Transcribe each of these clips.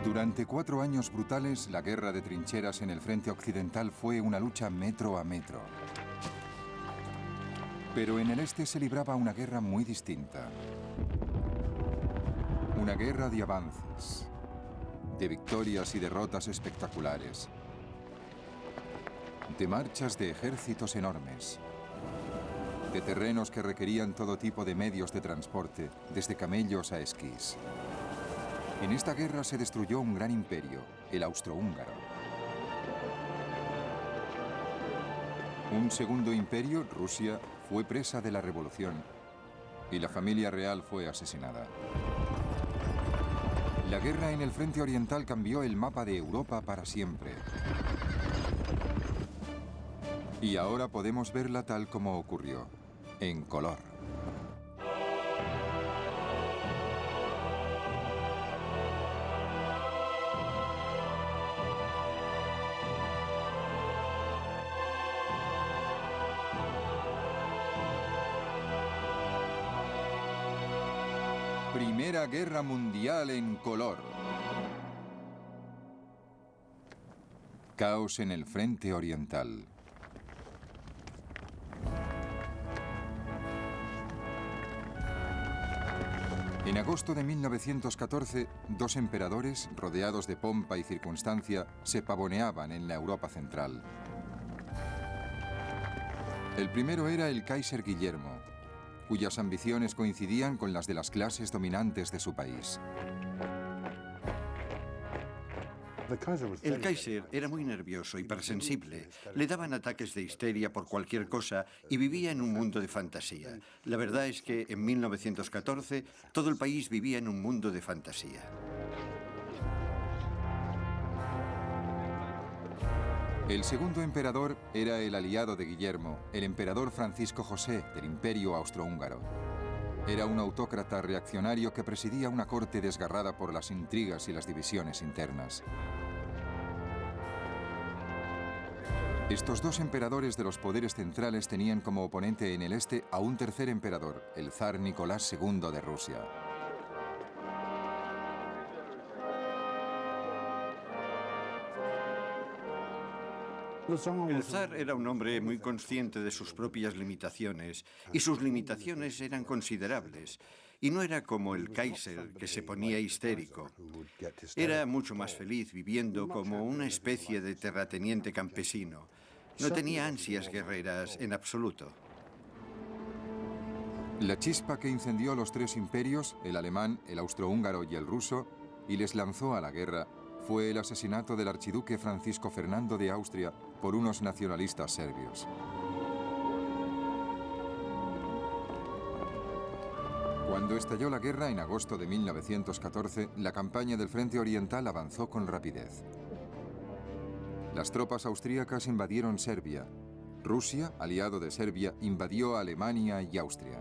Durante 4 años brutales, la guerra de trincheras en el frente occidental fue una lucha metro a metro. Pero en el este se libraba una guerra muy distinta. Una guerra de avances, de victorias y derrotas espectaculares, de marchas de ejércitos enormes, de terrenos que requerían todo tipo de medios de transporte, desde camellos a esquís. En esta guerra se destruyó un gran imperio, el austrohúngaro. Un segundo imperio, Rusia, fue presa de la revolución y la familia real fue asesinada. La guerra en el frente oriental cambió el mapa de Europa para siempre. Y ahora podemos verla tal como ocurrió, en color. Primera Guerra Mundial en color. Caos en el frente oriental. En agosto de 1914, 2 emperadores, rodeados de pompa y circunstancia, se pavoneaban en la Europa central. El primero era el Kaiser Guillermo, cuyas ambiciones coincidían con las de las clases dominantes de su país. El Kaiser era muy nervioso, hipersensible. Le daban ataques de histeria por cualquier cosa y vivía en un mundo de fantasía. La verdad es que en 1914 todo el país vivía en un mundo de fantasía. El segundo emperador era el aliado de Guillermo, el emperador Francisco José del Imperio Austrohúngaro. Era un autócrata reaccionario que presidía una corte desgarrada por las intrigas y las divisiones internas. Estos 2 emperadores de los poderes centrales tenían como oponente en el este a un tercer emperador, el zar Nicolás II de Rusia. El zar era un hombre muy consciente de sus propias limitaciones, y sus limitaciones eran considerables. Y no era como el Kaiser, que se ponía histérico. Era mucho más feliz viviendo como una especie de terrateniente campesino. No tenía ansias guerreras en absoluto. La chispa que incendió los 3 imperios, el alemán, el austrohúngaro y el ruso, y les lanzó a la guerra, fue el asesinato del archiduque Francisco Fernando de Austria por unos nacionalistas serbios. Cuando estalló la guerra en agosto de 1914, la campaña del Frente Oriental avanzó con rapidez. Las tropas austríacas invadieron Serbia. Rusia, aliado de Serbia, invadió Alemania y Austria.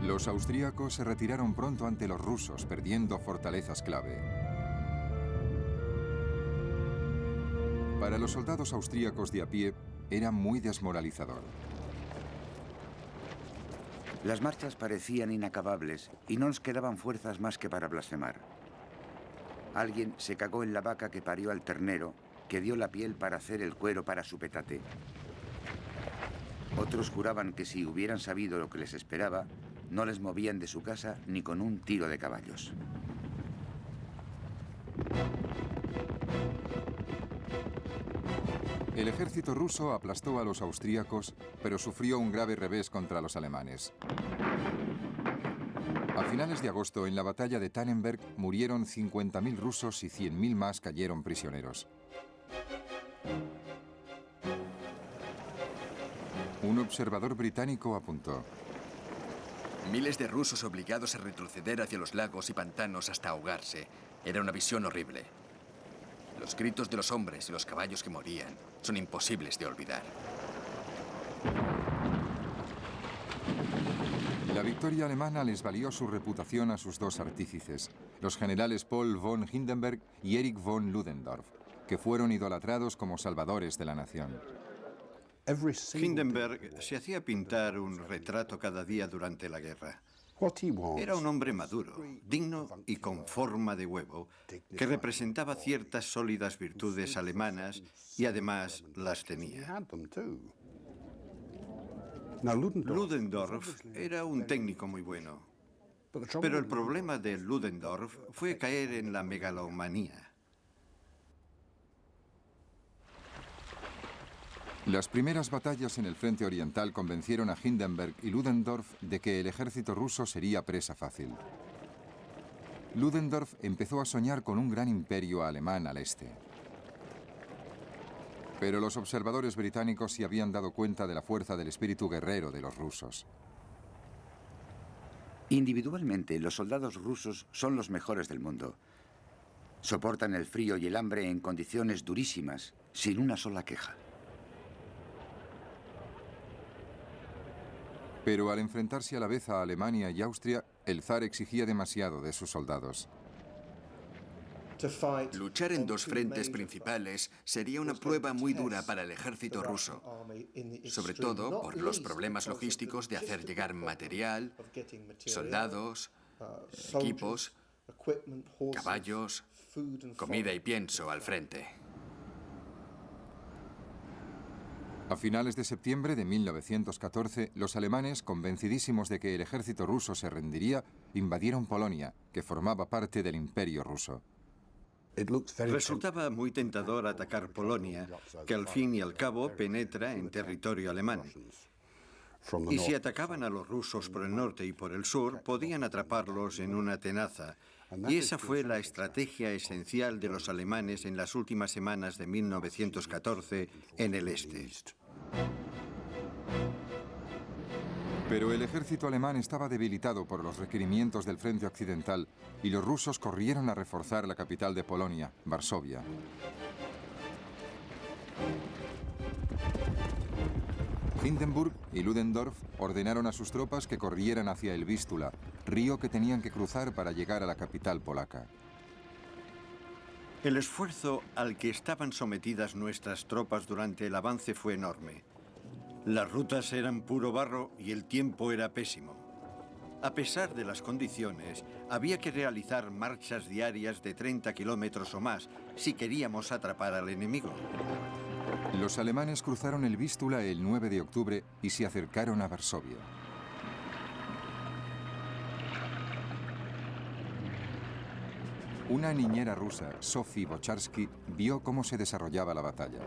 Los austríacos se retiraron pronto ante los rusos, perdiendo fortalezas clave. Para los soldados austríacos de a pie, era muy desmoralizador. Las marchas parecían inacabables y no nos quedaban fuerzas más que para blasfemar. Alguien se cagó en la vaca que parió al ternero, que dio la piel para hacer el cuero para su petate. Otros juraban que si hubieran sabido lo que les esperaba, no les movían de su casa ni con un tiro de caballos. El ejército ruso aplastó a los austríacos, pero sufrió un grave revés contra los alemanes. A finales de agosto, en la batalla de Tannenberg, murieron 50.000 rusos y 100.000 más cayeron prisioneros. Un observador británico apuntó: miles de rusos obligados a retroceder hacia los lagos y pantanos hasta ahogarse. Era una visión horrible. Los gritos de los hombres y los caballos que morían son imposibles de olvidar. La victoria alemana les valió su reputación a sus 2 artífices, los generales Paul von Hindenburg y Erich von Ludendorff, que fueron idolatrados como salvadores de la nación. Hindenburg se hacía pintar un retrato cada día durante la guerra. Era un hombre maduro, digno y con forma de huevo, que representaba ciertas sólidas virtudes alemanas y además las tenía. Ludendorff era un técnico muy bueno, pero el problema de Ludendorff fue caer en la megalomanía. Las primeras batallas en el frente oriental convencieron a Hindenburg y Ludendorff de que el ejército ruso sería presa fácil. Ludendorff empezó a soñar con un gran imperio alemán al este. Pero los observadores británicos se habían dado cuenta de la fuerza del espíritu guerrero de los rusos. Individualmente, los soldados rusos son los mejores del mundo. Soportan el frío y el hambre en condiciones durísimas, sin una sola queja. Pero al enfrentarse a la vez a Alemania y Austria, el zar exigía demasiado de sus soldados. Luchar en dos frentes principales sería una prueba muy dura para el ejército ruso, sobre todo por los problemas logísticos de hacer llegar material, soldados, equipos, caballos, comida y pienso al frente. A finales de septiembre de 1914, los alemanes, convencidísimos de que el ejército ruso se rendiría, invadieron Polonia, que formaba parte del Imperio ruso. Resultaba muy tentador atacar Polonia, que al fin y al cabo penetra en territorio alemán. Y si atacaban a los rusos por el norte y por el sur, podían atraparlos en una tenaza. Y esa fue la estrategia esencial de los alemanes en las últimas semanas de 1914 en el este. Pero el ejército alemán estaba debilitado por los requerimientos del frente occidental y los rusos corrieron a reforzar la capital de Polonia, Varsovia. Hindenburg y Ludendorff ordenaron a sus tropas que corrieran hacia el Vístula, río que tenían que cruzar para llegar a la capital polaca. El esfuerzo al que estaban sometidas nuestras tropas durante el avance fue enorme. Las rutas eran puro barro y el tiempo era pésimo. A pesar de las condiciones, había que realizar marchas diarias de 30 kilómetros o más si queríamos atrapar al enemigo. Los alemanes cruzaron el Vístula el 9 de octubre y se acercaron a Varsovia. Una niñera rusa, Sophie Bocharsky, vio cómo se desarrollaba la batalla.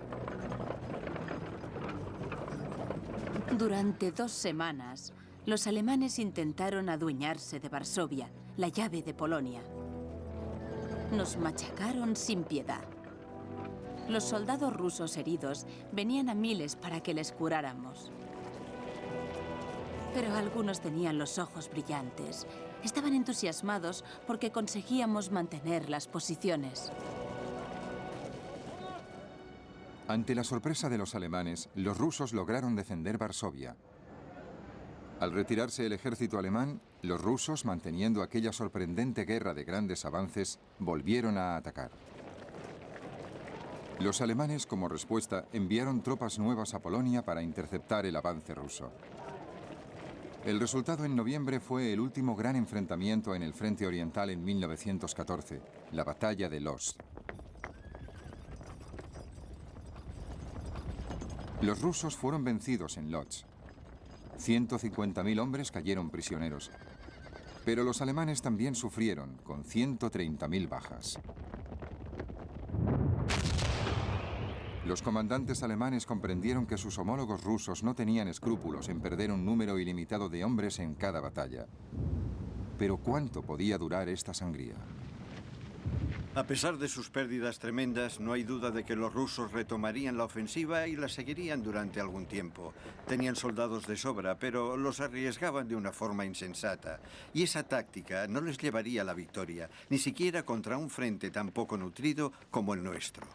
Durante 2 semanas, los alemanes intentaron adueñarse de Varsovia, la llave de Polonia. Nos machacaron sin piedad. Los soldados rusos heridos venían a miles para que les curáramos. Pero algunos tenían los ojos brillantes. Estaban entusiasmados porque conseguíamos mantener las posiciones. Ante la sorpresa de los alemanes, los rusos lograron defender Varsovia. Al retirarse el ejército alemán, los rusos, manteniendo aquella sorprendente guerra de grandes avances, volvieron a atacar. Los alemanes, como respuesta, enviaron tropas nuevas a Polonia para interceptar el avance ruso. El resultado en noviembre fue el último gran enfrentamiento en el frente oriental en 1914, la batalla de Lodz. Los rusos fueron vencidos en Lodz. 150.000 hombres cayeron prisioneros. Pero los alemanes también sufrieron, con 130.000 bajas. Los comandantes alemanes comprendieron que sus homólogos rusos no tenían escrúpulos en perder un número ilimitado de hombres en cada batalla. Pero ¿cuánto podía durar esta sangría? A pesar de sus pérdidas tremendas, no hay duda de que los rusos retomarían la ofensiva y la seguirían durante algún tiempo. Tenían soldados de sobra, pero los arriesgaban de una forma insensata. Y esa táctica no les llevaría a la victoria, ni siquiera contra un frente tan poco nutrido como el nuestro.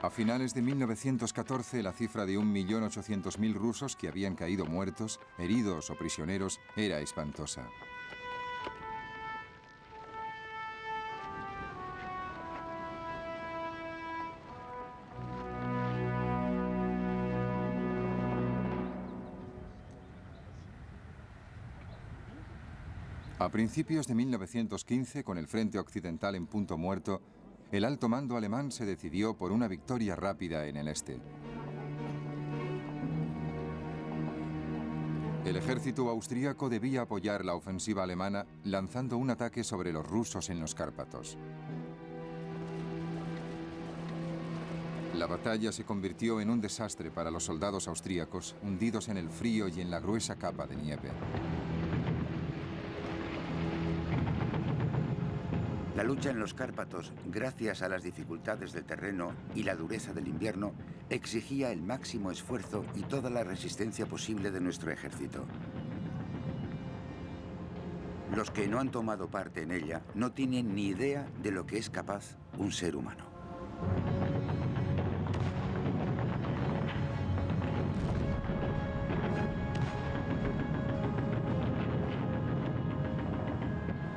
A finales de 1914, la cifra de 1.800.000 rusos que habían caído muertos, heridos o prisioneros era espantosa. A principios de 1915, con el frente occidental en punto muerto, el alto mando alemán se decidió por una victoria rápida en el este. El ejército austríaco debía apoyar la ofensiva alemana lanzando un ataque sobre los rusos en los Cárpatos. La batalla se convirtió en un desastre para los soldados austríacos, hundidos en el frío y en la gruesa capa de nieve. La lucha en los Cárpatos, gracias a las dificultades del terreno y la dureza del invierno, exigía el máximo esfuerzo y toda la resistencia posible de nuestro ejército. Los que no han tomado parte en ella no tienen ni idea de lo que es capaz un ser humano.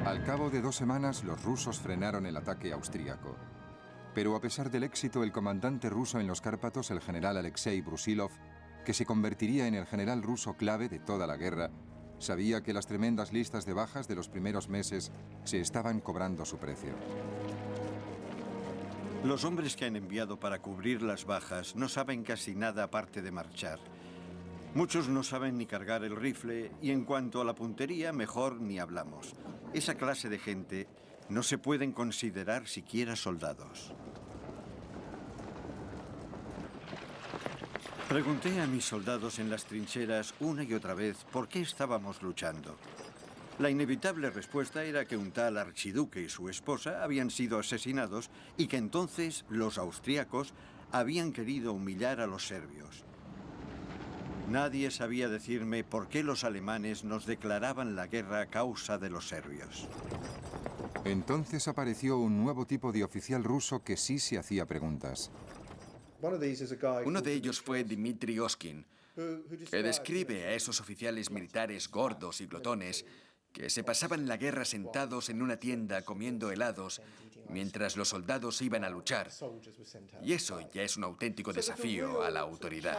Al cabo de 2 semanas, los rusos frenaron el ataque austríaco. Pero a pesar del éxito, el comandante ruso en los Cárpatos, el general Alexei Brusilov, que se convertiría en el general ruso clave de toda la guerra, sabía que las tremendas listas de bajas de los primeros meses se estaban cobrando su precio. Los hombres que han enviado para cubrir las bajas no saben casi nada aparte de marchar. Muchos no saben ni cargar el rifle y en cuanto a la puntería, mejor ni hablamos. Esa clase de gente no se pueden considerar siquiera soldados. Pregunté a mis soldados en las trincheras una y otra vez por qué estábamos luchando. La inevitable respuesta era que un tal archiduque y su esposa habían sido asesinados y que entonces los austríacos habían querido humillar a los serbios. Nadie sabía decirme por qué los alemanes nos declaraban la guerra a causa de los serbios. Entonces apareció un nuevo tipo de oficial ruso que sí se hacía preguntas. Uno de ellos fue Dmitry Oskin, que describe a esos oficiales militares gordos y glotones que se pasaban la guerra sentados en una tienda comiendo helados mientras los soldados iban a luchar. Y eso ya es un auténtico desafío a la autoridad.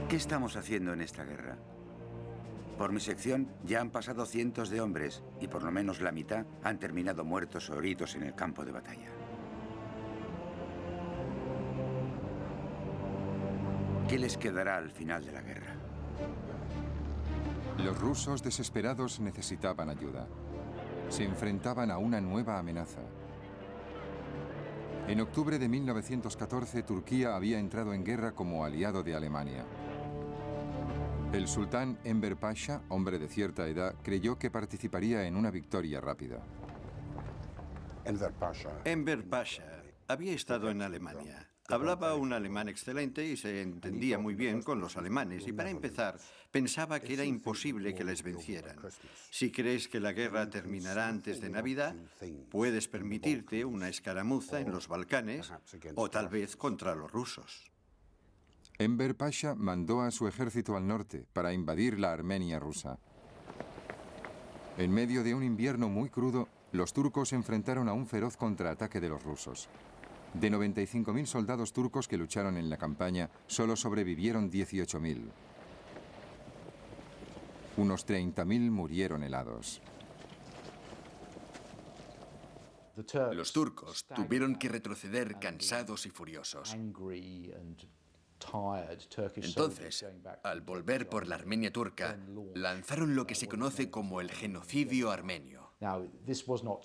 ¿Qué estamos haciendo en esta guerra? Por mi sección ya han pasado cientos de hombres y por lo menos la mitad han terminado muertos o heridos en el campo de batalla. ¿Qué les quedará al final de la guerra? Los rusos desesperados necesitaban ayuda. Se enfrentaban a una nueva amenaza. En octubre de 1914, Turquía había entrado en guerra como aliado de Alemania. El sultán Enver Pasha, hombre de cierta edad, creyó que participaría en una victoria rápida. Enver Pasha había estado en Alemania. Hablaba un alemán excelente y se entendía muy bien con los alemanes. Y para empezar, pensaba que era imposible que les vencieran. Si crees que la guerra terminará antes de Navidad, puedes permitirte una escaramuza en los Balcanes o tal vez contra los rusos. Enver Pasha mandó a su ejército al norte para invadir la Armenia rusa. En medio de un invierno muy crudo, los turcos se enfrentaron a un feroz contraataque de los rusos. De 95.000 soldados turcos que lucharon en la campaña, solo sobrevivieron 18.000. Unos 30.000 murieron helados. Los turcos tuvieron que retroceder cansados y furiosos. Entonces, al volver por la Armenia turca, lanzaron lo que se conoce como el genocidio armenio.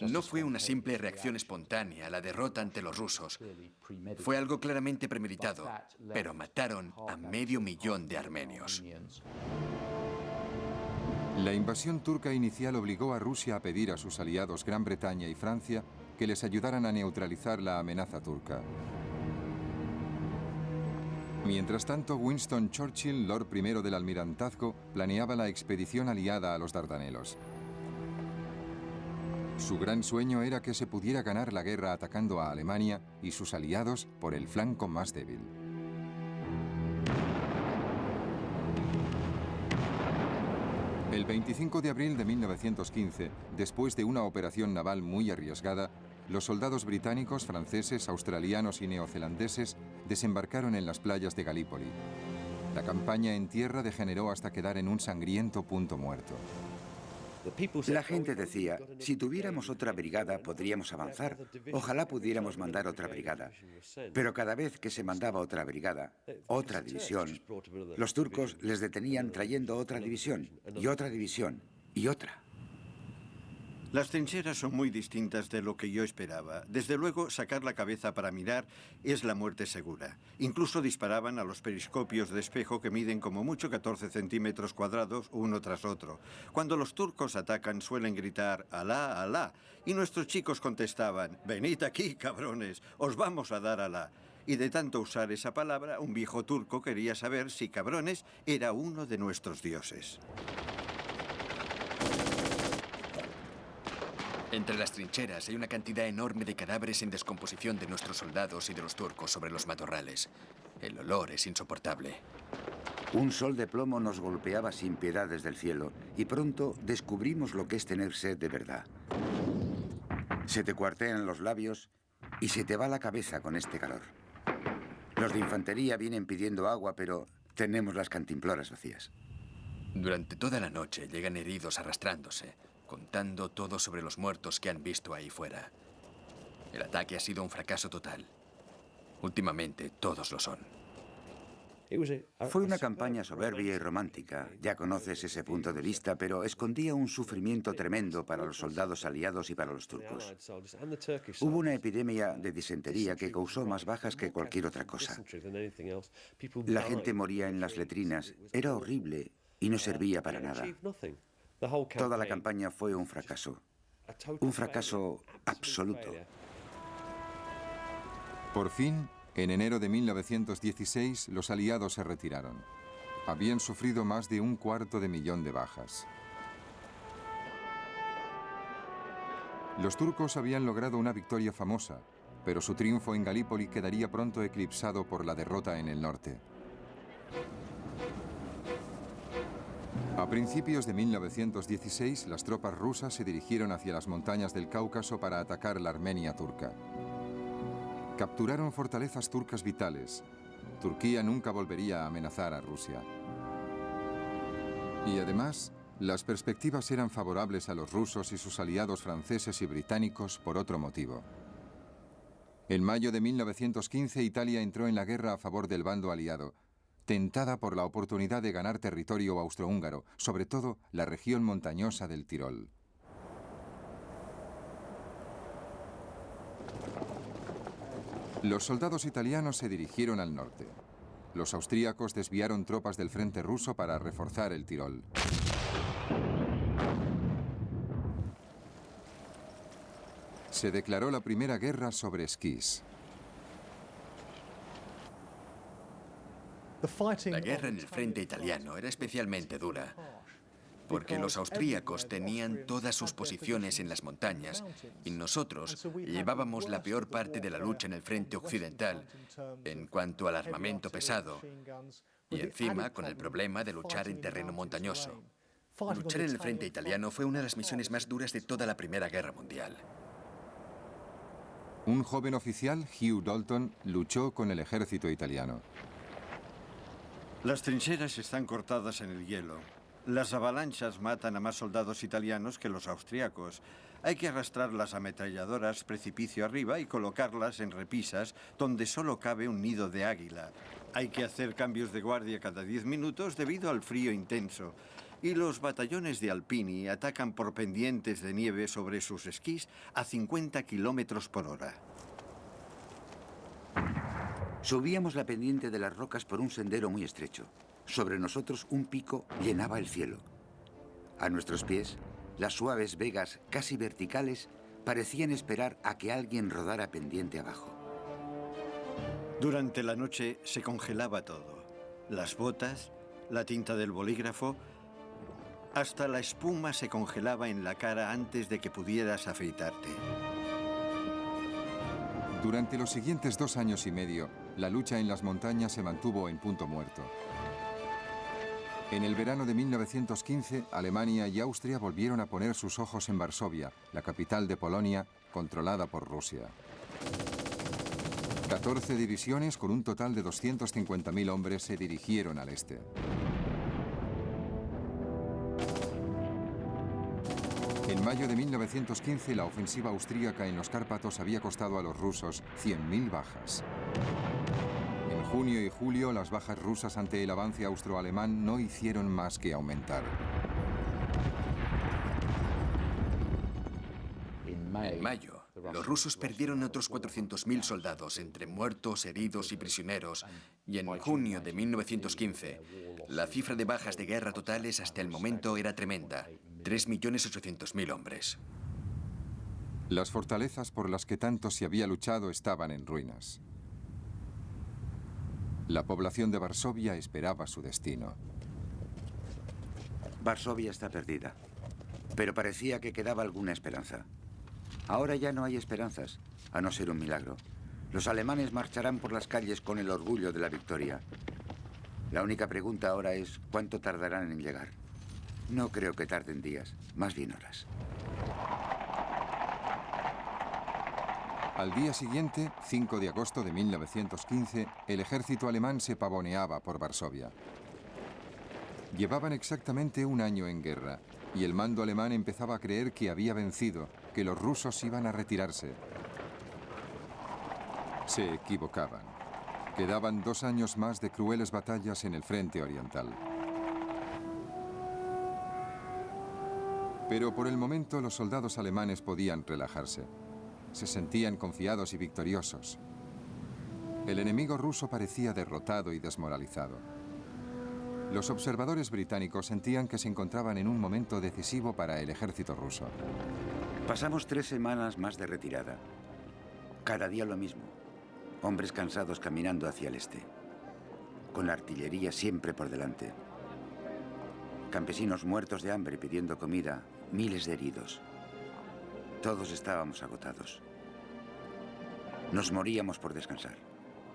No fue una simple reacción espontánea a la derrota ante los rusos. Fue algo claramente premeditado, pero mataron a 500.000 de armenios. La invasión turca inicial obligó a Rusia a pedir a sus aliados Gran Bretaña y Francia que les ayudaran a neutralizar la amenaza turca. Mientras tanto, Winston Churchill, Lord I del Almirantazgo, planeaba la expedición aliada a los Dardanelos. Su gran sueño era que se pudiera ganar la guerra atacando a Alemania y sus aliados por el flanco más débil. El 25 de abril de 1915, después de una operación naval muy arriesgada, los soldados británicos, franceses, australianos y neozelandeses desembarcaron en las playas de Galípoli. La campaña en tierra degeneró hasta quedar en un sangriento punto muerto. La gente decía, si tuviéramos otra brigada podríamos avanzar. Ojalá pudiéramos mandar otra brigada. Pero cada vez que se mandaba otra brigada, otra división, los turcos les detenían trayendo otra división y otra división y otra. Las trincheras son muy distintas de lo que yo esperaba. Desde luego, sacar la cabeza para mirar es la muerte segura. Incluso disparaban a los periscopios de espejo que miden como mucho 14 centímetros cuadrados uno tras otro. Cuando los turcos atacan suelen gritar «Alá, Alá», y nuestros chicos contestaban «Venid aquí, cabrones, os vamos a dar Alá». Y de tanto usar esa palabra, un viejo turco quería saber si cabrones era uno de nuestros dioses. Entre las trincheras hay una cantidad enorme de cadáveres en descomposición de nuestros soldados y de los turcos sobre los matorrales. El olor es insoportable. Un sol de plomo nos golpeaba sin piedad desde el cielo y pronto descubrimos lo que es tener sed de verdad. Se te cuartean los labios y se te va la cabeza con este calor. Los de infantería vienen pidiendo agua, pero tenemos las cantimploras vacías. Durante toda la noche llegan heridos arrastrándose, contando todo sobre los muertos que han visto ahí fuera. El ataque ha sido un fracaso total. Últimamente, todos lo son. Fue una campaña soberbia y romántica. Ya conoces ese punto de vista, pero escondía un sufrimiento tremendo para los soldados aliados y para los turcos. Hubo una epidemia de disentería que causó más bajas que cualquier otra cosa. La gente moría en las letrinas. Era horrible y no servía para nada. Toda la campaña fue un fracaso absoluto. Por fin, en enero de 1916, los aliados se retiraron. Habían sufrido más de 250.000 de bajas. Los turcos habían logrado una victoria famosa, pero su triunfo en Galípoli quedaría pronto eclipsado por la derrota en el norte. A principios de 1916, las tropas rusas se dirigieron hacia las montañas del Cáucaso para atacar la Armenia turca. Capturaron fortalezas turcas vitales. Turquía nunca volvería a amenazar a Rusia. Y además, las perspectivas eran favorables a los rusos y sus aliados franceses y británicos por otro motivo. En mayo de 1915, Italia entró en la guerra a favor del bando aliado, tentada por la oportunidad de ganar territorio austrohúngaro, sobre todo la región montañosa del Tirol. Los soldados italianos se dirigieron al norte. Los austríacos desviaron tropas del frente ruso para reforzar el Tirol. Se declaró la primera guerra sobre esquís. La guerra en el frente italiano era especialmente dura, porque los austríacos tenían todas sus posiciones en las montañas y nosotros llevábamos la peor parte de la lucha en el frente occidental en cuanto al armamento pesado y encima con el problema de luchar en terreno montañoso. Luchar en el frente italiano fue una de las misiones más duras de toda la Primera Guerra Mundial. Un joven oficial, Hugh Dalton, luchó con el ejército italiano. Las trincheras están cortadas en el hielo. Las avalanchas matan a más soldados italianos que los austriacos. Hay que arrastrar las ametralladoras precipicio arriba y colocarlas en repisas donde solo cabe un nido de águila. Hay que hacer cambios de guardia cada 10 minutos debido al frío intenso. Y los batallones de Alpini atacan por pendientes de nieve sobre sus esquís a 50 kilómetros por hora. Subíamos la pendiente de las rocas por un sendero muy estrecho. Sobre nosotros un pico llenaba el cielo. A nuestros pies, las suaves vegas casi verticales parecían esperar a que alguien rodara pendiente abajo. Durante la noche se congelaba todo. Las botas, la tinta del bolígrafo, hasta la espuma se congelaba en la cara antes de que pudieras afeitarte. Durante los siguientes 2 años y medio, la lucha en las montañas se mantuvo en punto muerto. En el verano de 1915, Alemania y Austria volvieron a poner sus ojos en Varsovia, la capital de Polonia, controlada por Rusia. 14 divisiones con un total de 250.000 hombres se dirigieron al este. En mayo de 1915, la ofensiva austríaca en los Cárpatos había costado a los rusos 100.000 bajas. En junio y julio, las bajas rusas ante el avance austroalemán no hicieron más que aumentar. En mayo, los rusos perdieron otros 400.000 soldados entre muertos, heridos y prisioneros, y en junio de 1915, la cifra de bajas de guerra totales hasta el momento era tremenda, 3.800.000 hombres. Las fortalezas por las que tanto se había luchado estaban en ruinas. La población de Varsovia esperaba su destino. Varsovia está perdida, pero parecía que quedaba alguna esperanza. Ahora ya no hay esperanzas, a no ser un milagro. Los alemanes marcharán por las calles con el orgullo de la victoria. La única pregunta ahora es ¿cuánto tardarán en llegar? No creo que tarden días, más bien horas. Al día siguiente, 5 de agosto de 1915, el ejército alemán se pavoneaba por Varsovia. Llevaban exactamente un año en guerra, y el mando alemán empezaba a creer que había vencido, que los rusos iban a retirarse. Se equivocaban. Quedaban 2 años más de crueles batallas en el frente oriental. Pero por el momento los soldados alemanes podían relajarse. Se sentían confiados y victoriosos. El enemigo ruso parecía derrotado y desmoralizado. Los observadores británicos sentían que se encontraban en un momento decisivo para el ejército ruso. Pasamos 3 semanas más de retirada. Cada día lo mismo. Hombres cansados caminando hacia el este. Con la artillería siempre por delante. Campesinos muertos de hambre pidiendo comida. Miles de heridos. Todos estábamos agotados. Nos moríamos por descansar.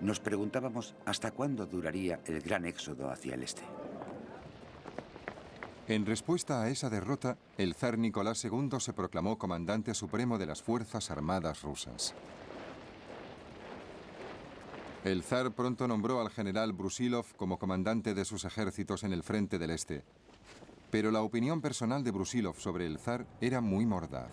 Nos preguntábamos hasta cuándo duraría el gran éxodo hacia el este. En respuesta a esa derrota, el zar Nicolás II se proclamó comandante supremo de las Fuerzas Armadas rusas. El zar pronto nombró al general Brusilov como comandante de sus ejércitos en el frente del este. Pero la opinión personal de Brusilov sobre el zar era muy mordaz.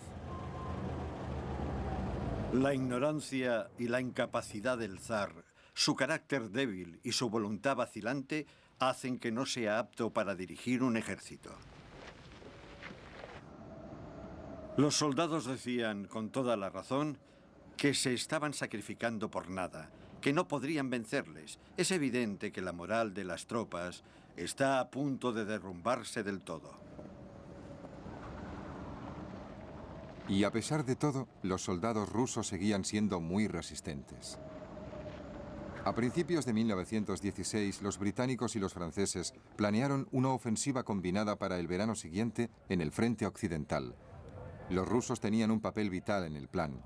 La ignorancia y la incapacidad del zar, su carácter débil y su voluntad vacilante hacen que no sea apto para dirigir un ejército. Los soldados decían, con toda la razón, que se estaban sacrificando por nada, que no podrían vencerles. Es evidente que la moral de las tropas está a punto de derrumbarse del todo. Y a pesar de todo, los soldados rusos seguían siendo muy resistentes. A principios de 1916, los británicos y los franceses planearon una ofensiva combinada para el verano siguiente en el frente occidental. Los rusos tenían un papel vital en el plan.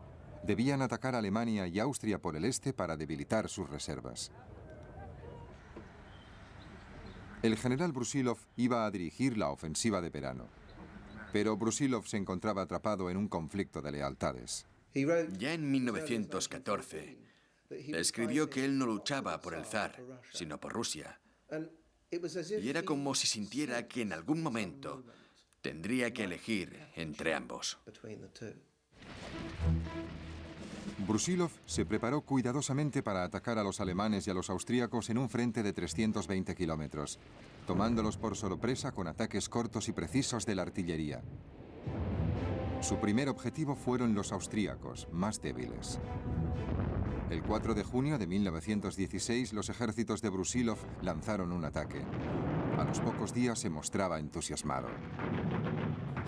Debían atacar a Alemania y Austria por el este para debilitar sus reservas. El general Brusilov iba a dirigir la ofensiva de verano. Pero Brusilov se encontraba atrapado en un conflicto de lealtades. Ya en 1914, escribió que él no luchaba por el zar, sino por Rusia. Y era como si sintiera que en algún momento tendría que elegir entre ambos. Brusilov se preparó cuidadosamente para atacar a los alemanes y a los austríacos en un frente de 320 kilómetros, tomándolos por sorpresa con ataques cortos y precisos de la artillería. Su primer objetivo fueron los austríacos, más débiles. El 4 de junio de 1916, los ejércitos de Brusilov lanzaron un ataque. A los pocos días se mostraba entusiasmado.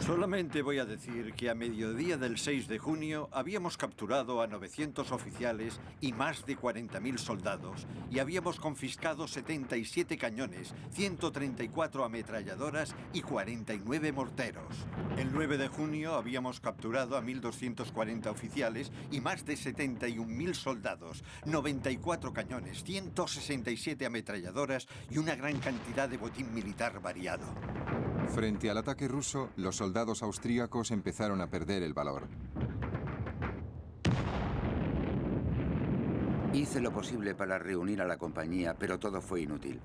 Solamente voy a decir que a mediodía del 6 de junio habíamos capturado a 900 oficiales y más de 40.000 soldados y habíamos confiscado 77 cañones, 134 ametralladoras y 49 morteros. El 9 de junio habíamos capturado a 1.240 oficiales y más de 71.000 soldados, 94 cañones, 167 ametralladoras y una gran cantidad de botín militar variado. Frente al ataque ruso, los soldados austríacos empezaron a perder el valor. Hice lo posible para reunir a la compañía, pero todo fue inútil.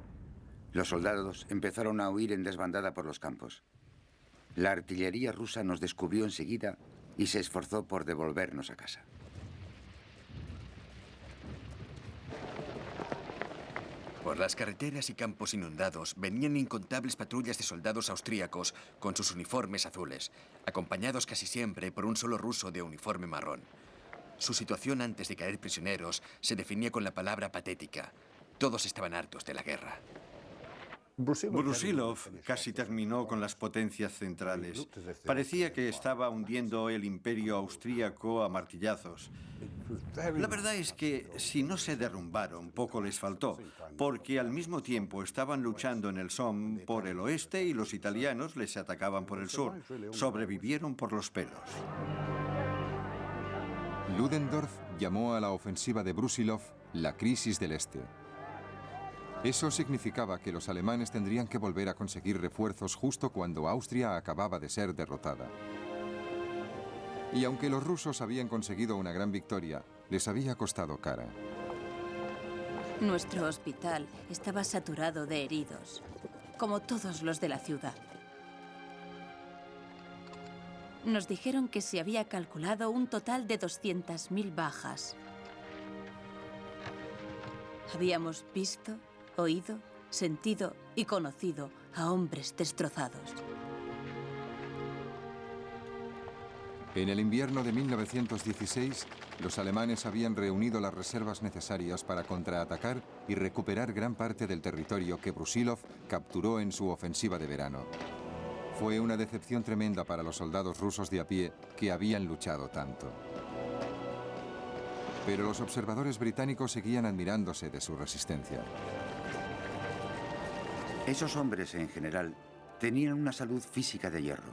Los soldados empezaron a huir en desbandada por los campos. La artillería rusa nos descubrió enseguida y se esforzó por devolvernos a casa. Por las carreteras y campos inundados venían incontables patrullas de soldados austríacos con sus uniformes azules, acompañados casi siempre por un solo ruso de uniforme marrón. Su situación antes de caer prisioneros se definía con la palabra patética. Todos estaban hartos de la guerra. Brusilov casi terminó con las potencias centrales. Parecía que estaba hundiendo el imperio austríaco a martillazos. La verdad es que si no se derrumbaron, poco les faltó, porque al mismo tiempo estaban luchando en el Somme por el oeste y los italianos les atacaban por el sur. Sobrevivieron por los pelos. Ludendorff llamó a la ofensiva de Brusilov la crisis del Este. Eso significaba que los alemanes tendrían que volver a conseguir refuerzos justo cuando Austria acababa de ser derrotada. Y aunque los rusos habían conseguido una gran victoria, les había costado cara. Nuestro hospital estaba saturado de heridos, como todos los de la ciudad. Nos dijeron que se había calculado un total de 200.000 bajas. Habíamos visto, oído, sentido y conocido a hombres destrozados. En el invierno de 1916, los alemanes habían reunido las reservas necesarias para contraatacar y recuperar gran parte del territorio que Brusilov capturó en su ofensiva de verano. Fue una decepción tremenda para los soldados rusos de a pie que habían luchado tanto. Pero los observadores británicos seguían admirándose de su resistencia. Esos hombres, en general, tenían una salud física de hierro.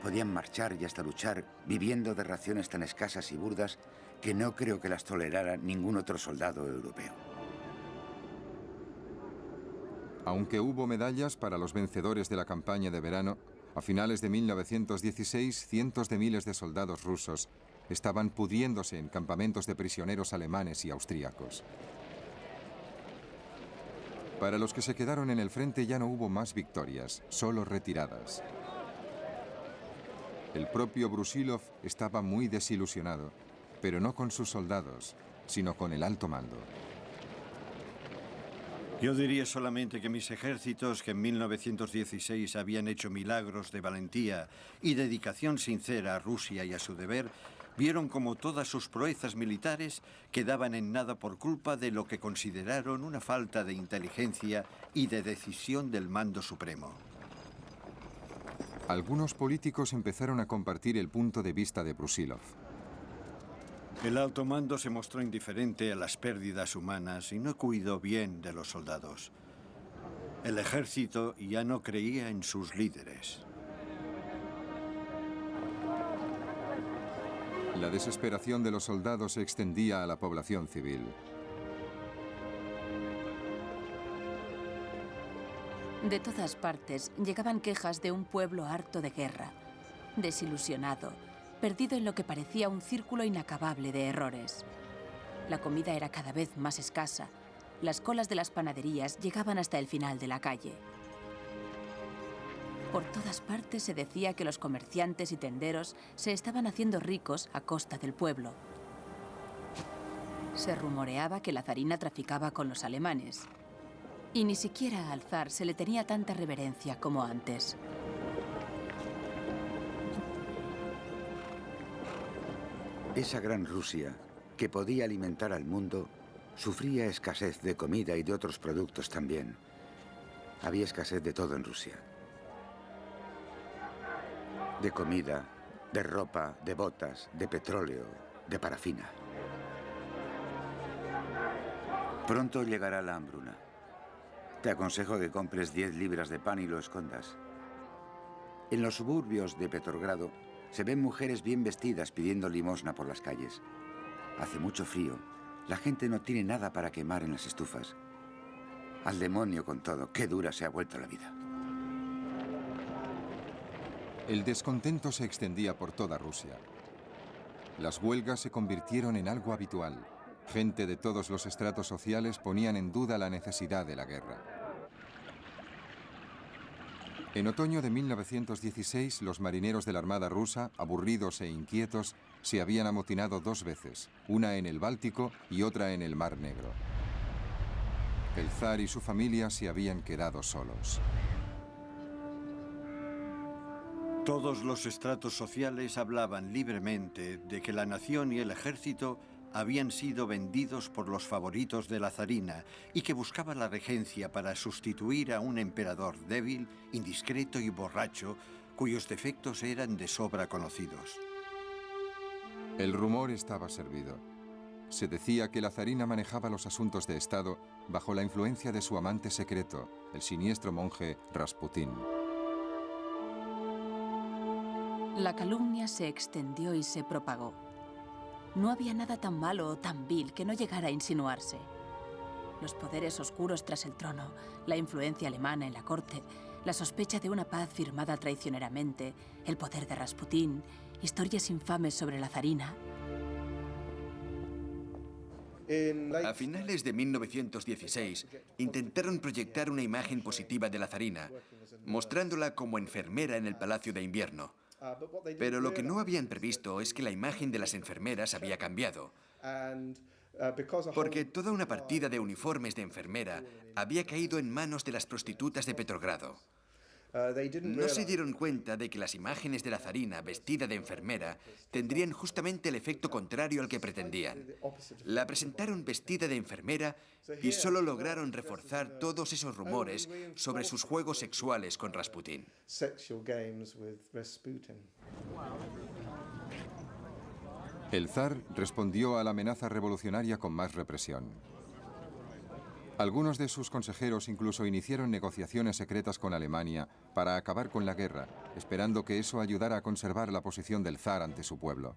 Podían marchar y hasta luchar, viviendo de raciones tan escasas y burdas que no creo que las tolerara ningún otro soldado europeo. Aunque hubo medallas para los vencedores de la campaña de verano, a finales de 1916, cientos de miles de soldados rusos estaban pudriéndose en campamentos de prisioneros alemanes y austríacos. Para los que se quedaron en el frente ya no hubo más victorias, solo retiradas. El propio Brusilov estaba muy desilusionado, pero no con sus soldados, sino con el alto mando. Yo diría solamente que mis ejércitos, que en 1916 habían hecho milagros de valentía y dedicación sincera a Rusia y a su deber, vieron como todas sus proezas militares quedaban en nada por culpa de lo que consideraron una falta de inteligencia y de decisión del mando supremo. Algunos políticos empezaron a compartir el punto de vista de Brusilov. El alto mando se mostró indiferente a las pérdidas humanas y no cuidó bien de los soldados. El ejército ya no creía en sus líderes. La desesperación de los soldados se extendía a la población civil. De todas partes llegaban quejas de un pueblo harto de guerra, desilusionado, perdido en lo que parecía un círculo inacabable de errores. La comida era cada vez más escasa. Las colas de las panaderías llegaban hasta el final de la calle. Por todas partes se decía que los comerciantes y tenderos se estaban haciendo ricos a costa del pueblo. Se rumoreaba que la zarina traficaba con los alemanes. Y ni siquiera al zar se le tenía tanta reverencia como antes. Esa gran Rusia, que podía alimentar al mundo, sufría escasez de comida y de otros productos también. Había escasez de todo en Rusia. De comida, de ropa, de botas, de petróleo, de parafina. Pronto llegará la hambruna. Te aconsejo que compres 10 libras de pan y lo escondas. En los suburbios de Petrogrado se ven mujeres bien vestidas pidiendo limosna por las calles. Hace mucho frío. La gente no tiene nada para quemar en las estufas. Al demonio con todo. Qué dura se ha vuelto la vida. El descontento se extendía por toda Rusia. Las huelgas se convirtieron en algo habitual. Gente de todos los estratos sociales ponían en duda la necesidad de la guerra. En otoño de 1916, los marineros de la Armada rusa, aburridos e inquietos, se habían amotinado 2 veces, una en el Báltico y otra en el Mar Negro. El zar y su familia se habían quedado solos. Todos los estratos sociales hablaban libremente de que la nación y el ejército habían sido vendidos por los favoritos de la zarina y que buscaba la regencia para sustituir a un emperador débil, indiscreto y borracho, cuyos defectos eran de sobra conocidos. El rumor estaba servido. Se decía que la zarina manejaba los asuntos de Estado bajo la influencia de su amante secreto, el siniestro monje Rasputín. La calumnia se extendió y se propagó. No había nada tan malo o tan vil que no llegara a insinuarse. Los poderes oscuros tras el trono, la influencia alemana en la corte, la sospecha de una paz firmada traicioneramente, el poder de Rasputín, historias infames sobre la zarina. A finales de 1916, intentaron proyectar una imagen positiva de la zarina, mostrándola como enfermera en el Palacio de Invierno. Pero lo que no habían previsto es que la imagen de las enfermeras había cambiado, porque toda una partida de uniformes de enfermera había caído en manos de las prostitutas de Petrogrado. No se dieron cuenta de que las imágenes de la zarina vestida de enfermera tendrían justamente el efecto contrario al que pretendían. La presentaron vestida de enfermera y solo lograron reforzar todos esos rumores sobre sus juegos sexuales con Rasputín. El zar respondió a la amenaza revolucionaria con más represión. Algunos de sus consejeros incluso iniciaron negociaciones secretas con Alemania para acabar con la guerra, esperando que eso ayudara a conservar la posición del zar ante su pueblo.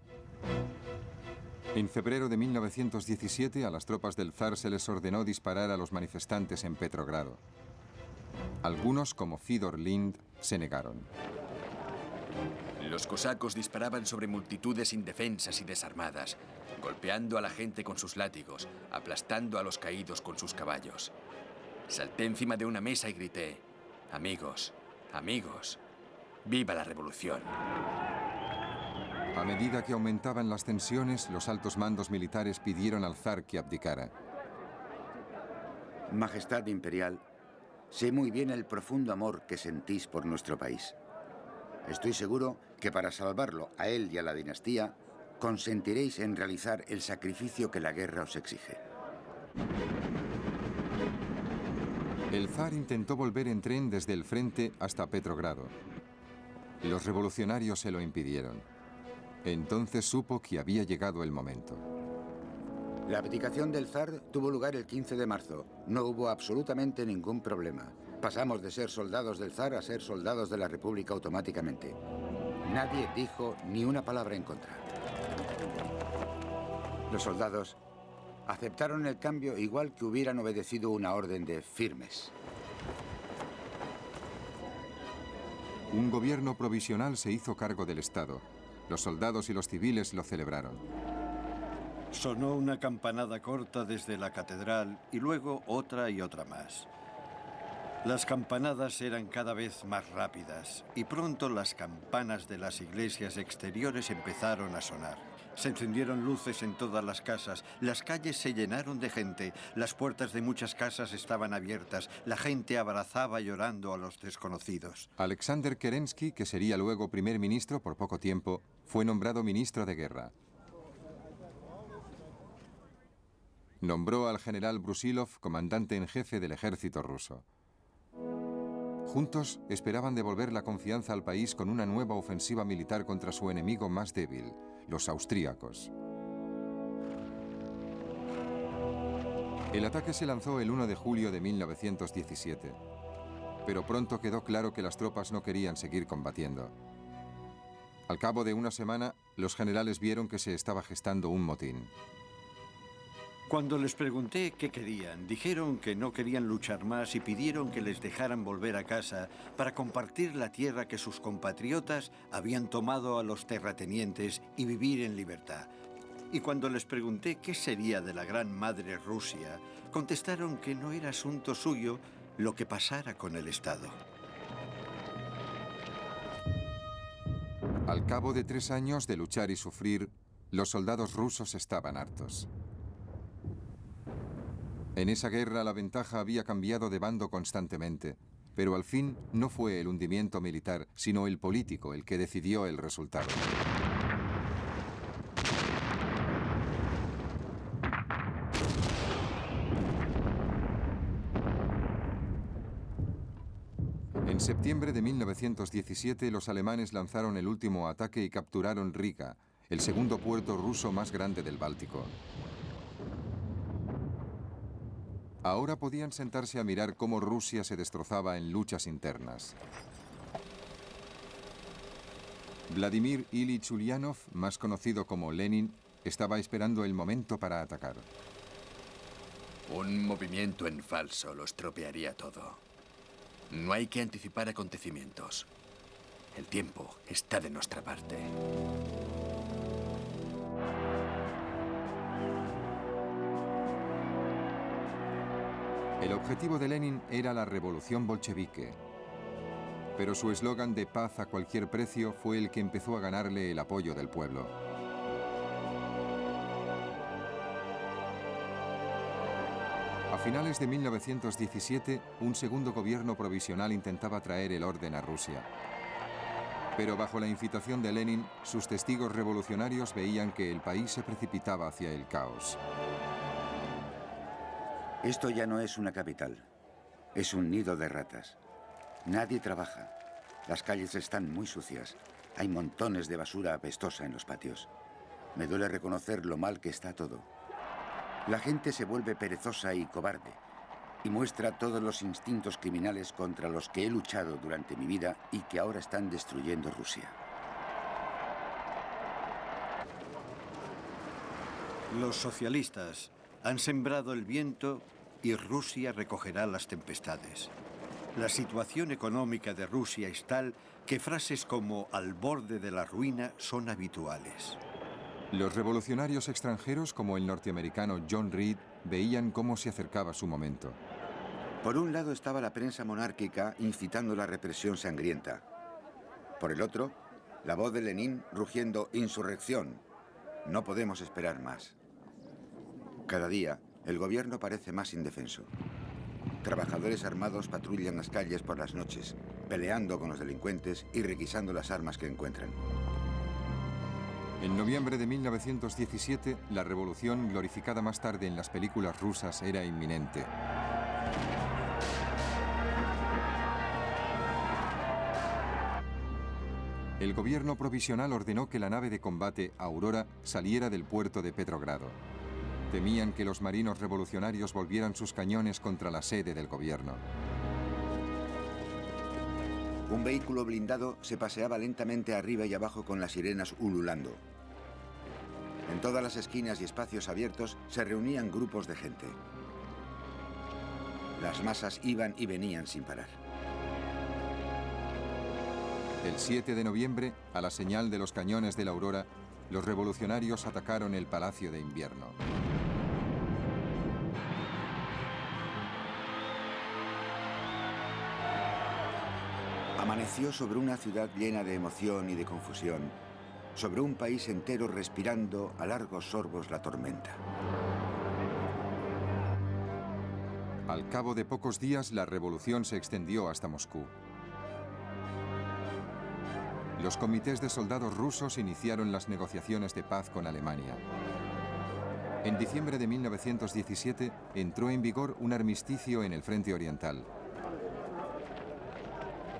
En febrero de 1917, a las tropas del zar se les ordenó disparar a los manifestantes en Petrogrado. Algunos, como Fidor Lind, se negaron. Los cosacos disparaban sobre multitudes indefensas y desarmadas, golpeando a la gente con sus látigos, aplastando a los caídos con sus caballos. Salté encima de una mesa y grité: «Amigos, amigos, ¡viva la revolución!». A medida que aumentaban las tensiones, los altos mandos militares pidieron al zar que abdicara. Majestad imperial, sé muy bien el profundo amor que sentís por nuestro país. Estoy seguro que para salvarlo a él y a la dinastía, consentiréis en realizar el sacrificio que la guerra os exige. El zar intentó volver en tren desde el frente hasta Petrogrado. Los revolucionarios se lo impidieron. Entonces supo que había llegado el momento. La abdicación del zar tuvo lugar el 15 de marzo. No hubo absolutamente ningún problema. Pasamos de ser soldados del zar a ser soldados de la República automáticamente. Nadie dijo ni una palabra en contra. Los soldados aceptaron el cambio igual que hubieran obedecido una orden de firmes. Un gobierno provisional se hizo cargo del Estado. Los soldados y los civiles lo celebraron. Sonó una campanada corta desde la catedral y luego otra y otra más. Las campanadas eran cada vez más rápidas y pronto las campanas de las iglesias exteriores empezaron a sonar. Se encendieron luces en todas las calles se llenaron de gente, las puertas de muchas casas estaban abiertas, la gente abrazaba llorando a los desconocidos. Alexander Kerensky, que sería luego primer ministro por poco tiempo, fue nombrado ministro de guerra. Nombró al general Brusilov comandante en jefe del ejército ruso. Juntos esperaban devolver la confianza al país con una nueva ofensiva militar contra su enemigo más débil, los austríacos. El ataque se lanzó el 1 de julio de 1917, pero pronto quedó claro que las tropas no querían seguir combatiendo. Al cabo de una semana, los generales vieron que se estaba gestando un motín. Cuando les pregunté qué querían, dijeron que no querían luchar más y pidieron que les dejaran volver a casa para compartir la tierra que sus compatriotas habían tomado a los terratenientes y vivir en libertad. Y cuando les pregunté qué sería de la gran madre Rusia, contestaron que no era asunto suyo lo que pasara con el Estado. Al cabo de 3 años de luchar y sufrir, los soldados rusos estaban hartos. En esa guerra la ventaja había cambiado de bando constantemente, pero al fin no fue el hundimiento militar, sino el político el que decidió el resultado. En septiembre de 1917, los alemanes lanzaron el último ataque y capturaron Riga, el segundo puerto ruso más grande del Báltico. Ahora podían sentarse a mirar cómo Rusia se destrozaba en luchas internas. Vladimir Ilich Ulyanov, más conocido como Lenin, estaba esperando el momento para atacar. Un movimiento en falso lo estropearía todo. No hay que anticipar acontecimientos. El tiempo está de nuestra parte. El objetivo de Lenin era la revolución bolchevique, pero su eslogan de paz a cualquier precio fue el que empezó a ganarle el apoyo del pueblo. A finales de 1917, un segundo gobierno provisional intentaba traer el orden a Rusia. Pero bajo la incitación de Lenin, sus testigos revolucionarios veían que el país se precipitaba hacia el caos. Esto ya no es una capital, es un nido de ratas. Nadie trabaja. Las calles están muy sucias. Hay montones de basura apestosa en los patios. Me duele reconocer lo mal que está todo. La gente se vuelve perezosa y cobarde y muestra todos los instintos criminales contra los que he luchado durante mi vida y que ahora están destruyendo Rusia. Los socialistas han sembrado el viento y Rusia recogerá las tempestades. La situación económica de Rusia es tal que frases como "al borde de la ruina" son habituales. Los revolucionarios extranjeros, como el norteamericano John Reed, veían cómo se acercaba su momento. Por un lado estaba la prensa monárquica incitando la represión sangrienta. Por el otro, la voz de Lenin rugiendo "insurrección". No podemos esperar más. Cada día, el gobierno parece más indefenso. Trabajadores armados patrullan las calles por las noches, peleando con los delincuentes y requisando las armas que encuentran. En noviembre de 1917, la revolución, glorificada más tarde en las películas rusas, era inminente. El gobierno provisional ordenó que la nave de combate Aurora saliera del puerto de Petrogrado. Temían que los marinos revolucionarios volvieran sus cañones contra la sede del gobierno. Un vehículo blindado se paseaba lentamente arriba y abajo con las sirenas ululando. En todas las esquinas y espacios abiertos se reunían grupos de gente. Las masas iban y venían sin parar. El 7 de noviembre, a la señal de los cañones de la Aurora, los revolucionarios atacaron el Palacio de Invierno. Amaneció sobre una ciudad llena de emoción y de confusión, sobre un país entero respirando a largos sorbos la tormenta. Al cabo de pocos días, la revolución se extendió hasta Moscú. Los comités de soldados rusos iniciaron las negociaciones de paz con Alemania. En diciembre de 1917 entró en vigor un armisticio en el frente oriental.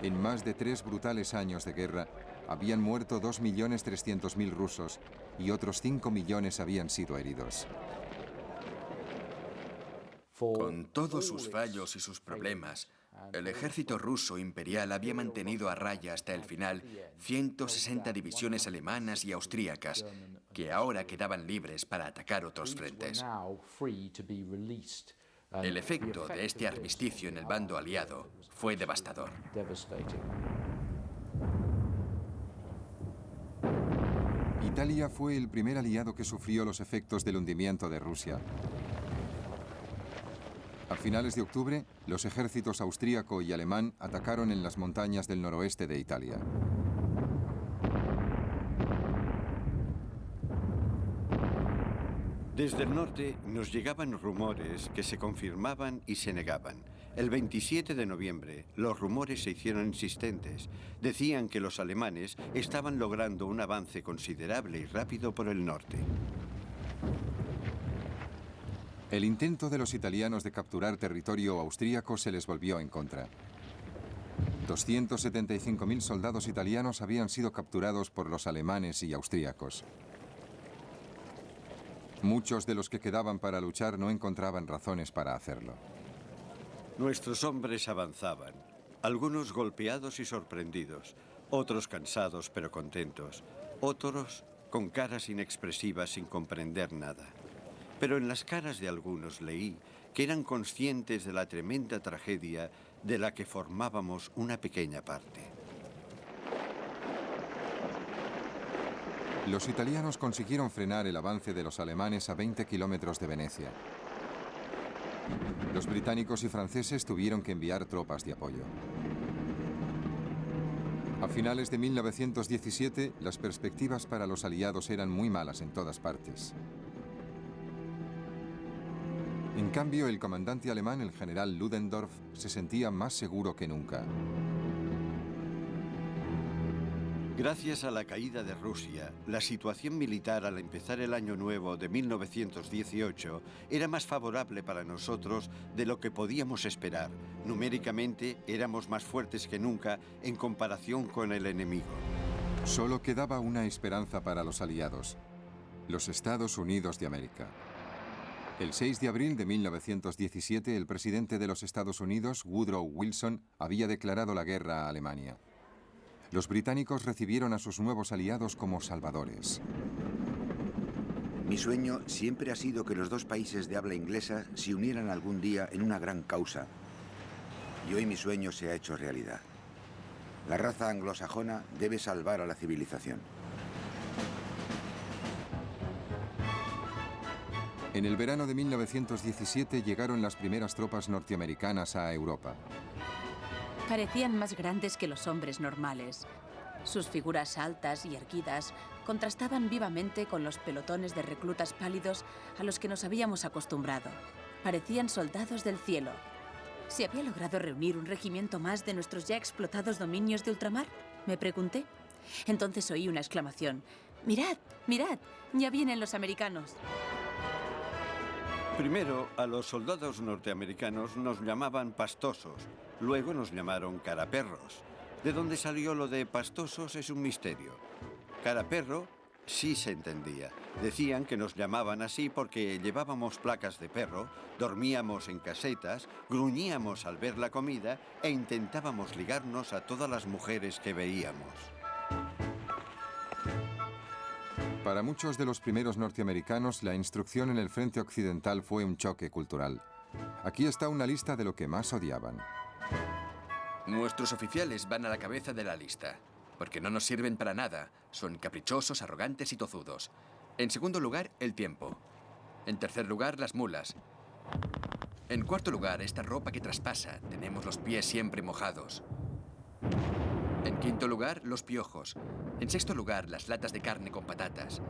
En más de 3 brutales años de guerra, habían muerto 2.300.000 rusos y otros 5 millones habían sido heridos. Con todos sus fallos y sus problemas, el ejército ruso imperial había mantenido a raya hasta el final 160 divisiones alemanas y austríacas, que ahora quedaban libres para atacar otros frentes. El efecto de este armisticio en el bando aliado fue devastador. Italia fue el primer aliado que sufrió los efectos del hundimiento de Rusia. A finales de octubre, los ejércitos austríaco y alemán atacaron en las montañas del noroeste de Italia. Desde el norte nos llegaban rumores que se confirmaban y se negaban. El 27 de noviembre, los rumores se hicieron insistentes. Decían que los alemanes estaban logrando un avance considerable y rápido por el norte. El intento de los italianos de capturar territorio austríaco se les volvió en contra. 275.000 soldados italianos habían sido capturados por los alemanes y austríacos. Muchos de los que quedaban para luchar no encontraban razones para hacerlo. Nuestros hombres avanzaban, algunos golpeados y sorprendidos, otros cansados pero contentos, otros con caras inexpresivas sin comprender nada. Pero en las caras de algunos leí que eran conscientes de la tremenda tragedia de la que formábamos una pequeña parte. Los italianos consiguieron frenar el avance de los alemanes a 20 kilómetros de Venecia. Los británicos y franceses tuvieron que enviar tropas de apoyo. A finales de 1917, las perspectivas para los aliados eran muy malas en todas partes. En cambio, el comandante alemán, el general Ludendorff, se sentía más seguro que nunca. Gracias a la caída de Rusia, la situación militar al empezar el año nuevo de 1918 era más favorable para nosotros de lo que podíamos esperar. Numéricamente éramos más fuertes que nunca en comparación con el enemigo. Solo quedaba una esperanza para los aliados: los Estados Unidos de América. El 6 de abril de 1917, el presidente de los Estados Unidos, Woodrow Wilson, había declarado la guerra a Alemania. Los británicos recibieron a sus nuevos aliados como salvadores. Mi sueño siempre ha sido que los dos países de habla inglesa se unieran algún día en una gran causa. Y hoy mi sueño se ha hecho realidad. La raza anglosajona debe salvar a la civilización. En el verano de 1917 llegaron las primeras tropas norteamericanas a Europa. Parecían más grandes que los hombres normales. Sus figuras altas y erguidas contrastaban vivamente con los pelotones de reclutas pálidos a los que nos habíamos acostumbrado. Parecían soldados del cielo. ¿Se había logrado reunir un regimiento más de nuestros ya explotados dominios de ultramar?, me pregunté. Entonces oí una exclamación. ¡Mirad, mirad! ¡Ya vienen los americanos! Primero, a los soldados norteamericanos nos llamaban pastosos. Luego nos llamaron caraperros. De dónde salió lo de pastosos es un misterio. Caraperro sí se entendía. Decían que nos llamaban así porque llevábamos placas de perro, dormíamos en casetas, gruñíamos al ver la comida e intentábamos ligarnos a todas las mujeres que veíamos. Para muchos de los primeros norteamericanos, la instrucción en el frente occidental fue un choque cultural. Aquí está una lista de lo que más odiaban. Nuestros oficiales van a la cabeza de la lista, porque no nos sirven para nada. Son caprichosos, arrogantes y tozudos. En segundo lugar, el tiempo. En tercer lugar, las mulas. En cuarto lugar, esta ropa que traspasa. Tenemos los pies siempre mojados. En quinto lugar, los piojos. En sexto lugar, las latas de carne con patatas.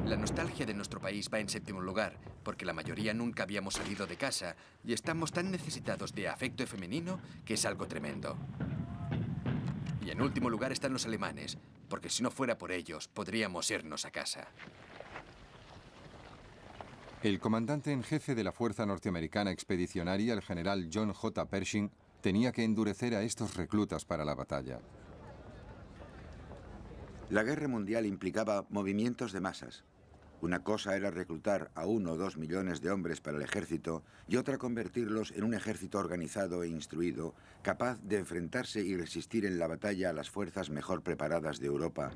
La nostalgia de nuestro país va en séptimo lugar, porque la mayoría nunca habíamos salido de casa y estamos tan necesitados de afecto femenino que es algo tremendo. Y en último lugar están los alemanes, porque si no fuera por ellos, podríamos irnos a casa. El comandante en jefe de la Fuerza Norteamericana Expedicionaria, el general John J. Pershing, tenía que endurecer a estos reclutas para la batalla. La guerra mundial implicaba movimientos de masas. Una cosa era reclutar a 1 o 2 millones de hombres para el ejército y otra convertirlos en un ejército organizado e instruido, capaz de enfrentarse y resistir en la batalla a las fuerzas mejor preparadas de Europa,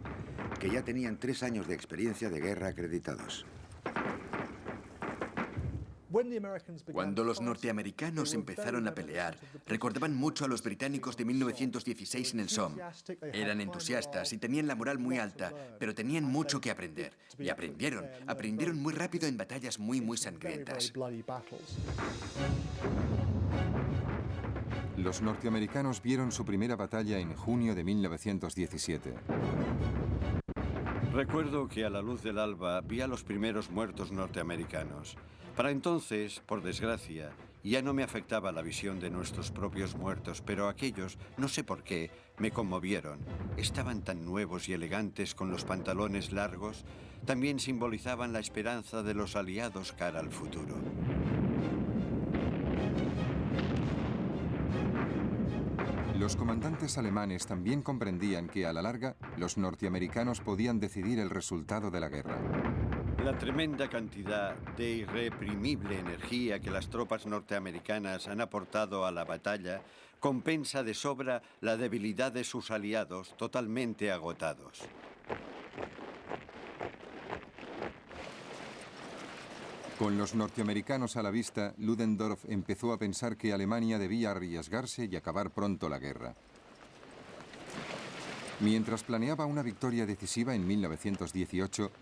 que ya tenían 3 años de experiencia de guerra acreditados. Cuando los norteamericanos empezaron a pelear, recordaban mucho a los británicos de 1916 en el Somme. Eran entusiastas y tenían la moral muy alta, pero tenían mucho que aprender. Y aprendieron muy rápido en batallas muy sangrientas. Los norteamericanos vieron su primera batalla en junio de 1917. Recuerdo que a la luz del alba vi a los primeros muertos norteamericanos. Para entonces, por desgracia, ya no me afectaba la visión de nuestros propios muertos, pero aquellos, no sé por qué, me conmovieron. Estaban tan nuevos y elegantes con los pantalones largos, también simbolizaban la esperanza de los aliados cara al futuro. Los comandantes alemanes también comprendían que, a la larga, los norteamericanos podían decidir el resultado de la guerra. La tremenda cantidad de irreprimible energía que las tropas norteamericanas han aportado a la batalla compensa de sobra la debilidad de sus aliados totalmente agotados. Con los norteamericanos a la vista, Ludendorff empezó a pensar que Alemania debía arriesgarse y acabar pronto la guerra. Mientras planeaba una victoria decisiva en 1918,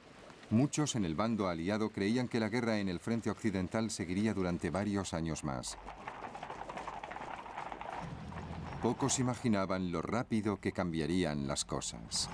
muchos en el bando aliado creían que la guerra en el frente occidental seguiría durante varios años más. Pocos imaginaban lo rápido que cambiarían las cosas.